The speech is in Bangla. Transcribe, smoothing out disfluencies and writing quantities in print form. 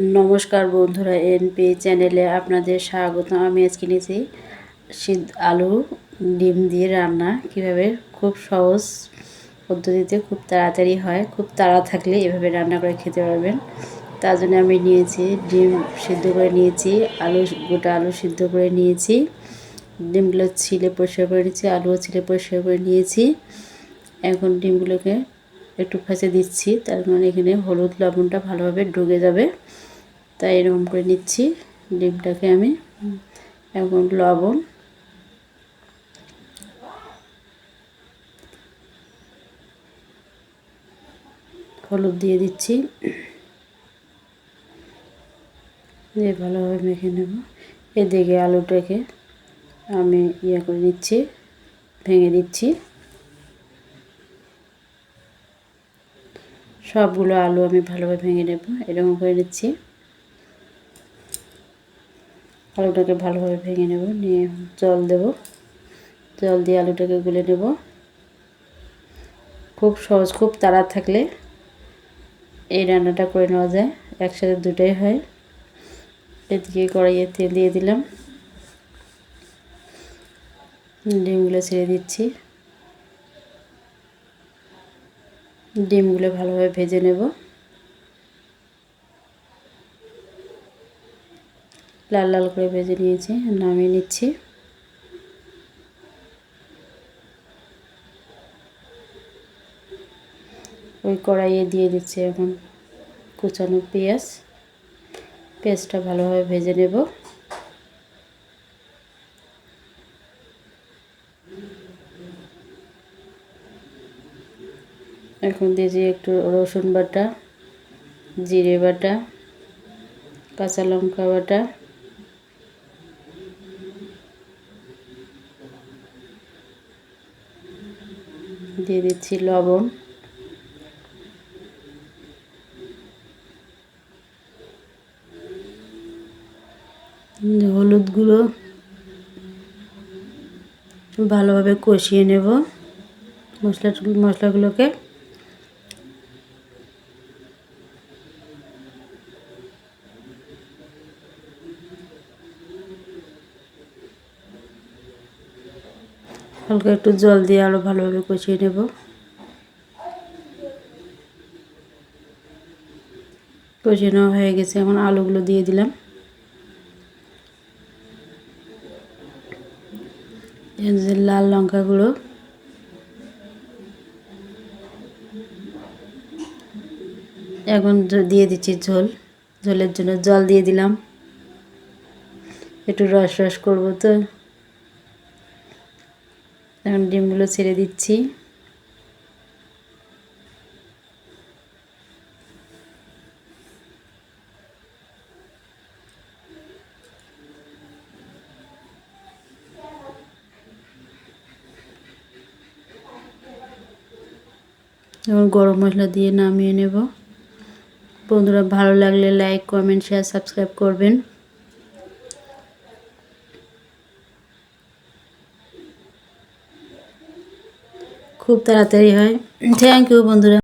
নমস্কার বন্ধুরা, এনপি চ্যানেলে আপনাদের স্বাগত। আমি আজকে নিয়েছি আলু ডিম দিয়ে রান্না কিভাবে খুব সহজ পদ্ধতিতে খুব তাড়াতাড়ি হয়। খুব তাড়া থাকলে এভাবে রান্না করে খেতে পারবেন। তার জন্য আমি নিয়েছি ডিম সিদ্ধ করে নিয়েছি, গোটা আলু সিদ্ধ করে নিয়েছি, ডিমগুলো ছিলে পরিষ্কার করে নিয়েছি, আলুও ছিলে পরিষ্কার করে নিয়েছি। এখন ডিমগুলোকে একটু ফেঁচে দিচ্ছি, তার মানে এখানে হলুদ লবণটা ভালোভাবে ঢুকে যাবে, তাই এরকম করে নিচ্ছি ডিমটাকে আমি। এখন লবণ, হলুদ দিয়ে দিচ্ছি, দিয়ে ভালোভাবে মেখে নেব। এদিকে আলুটাকে আমি করে নিচ্ছি, ভেঙে দিচ্ছি। সবগুলো আলু আমি ভালোভাবে ভেঙে নেব, এরকম করে নিচ্ছি। আলুটাকে ভালোভাবে ভেঙে নেব, নিয়ে জল দেব, জল দিয়ে আলুটাকে গুলে নেব। খুব সহজ, খুব তাড়া থাকলে এই রান্নাটা করে নেওয়া যায়, একসাথে দুটোই হয়। এদিকে কড়াইয়ে তেল দিয়ে দিলাম, ডিমগুলো ছেড়ে দিচ্ছি, ডিমগুলো ভালোভাবে ভেজে নেব। লাল লাল করে ভেজে নিয়েছি, নামিয়ে নিচ্ছি। ওই কড়াইয়ে দিয়ে দিচ্ছি এখন কুচানো পেঁয়াজ, পেঁয়াজটা ভালোভাবে ভেজে নেব। এখন দিয়েছি একটু রসুন বাটা, জিরে বাটা, কাঁচা লঙ্কা বাটা, দিয়ে দিচ্ছি লবণ, হলুদ গুঁড়ো, ভালোভাবে কষিয়ে নেব মশলাগুলোকে। হালকা একটু জল দিয়ে আরও ভালোভাবে কষিয়ে নেব। কষিয়ে নেওয়া হয়ে গেছে, এখন আলুগুলো দিয়ে দিলাম। লাল লঙ্কা গুঁড়ো, এখন দিয়ে দিচ্ছি ঝোল, ঝোলের জন্য জল দিয়ে দিলাম, একটু রস রস করবো তো। এখন ডিমগুলো ছেড়ে দিচ্ছি, এবং গরম মশলা দিয়ে নামিয়ে নেব। বন্ধুরা, ভালো লাগলে লাইক, কমেন্ট, শেয়ার, সাবস্ক্রাইব করবেন। খুব তাড়াতাড়ি হয়। থ্যাংক ইউ বন্ধুরা।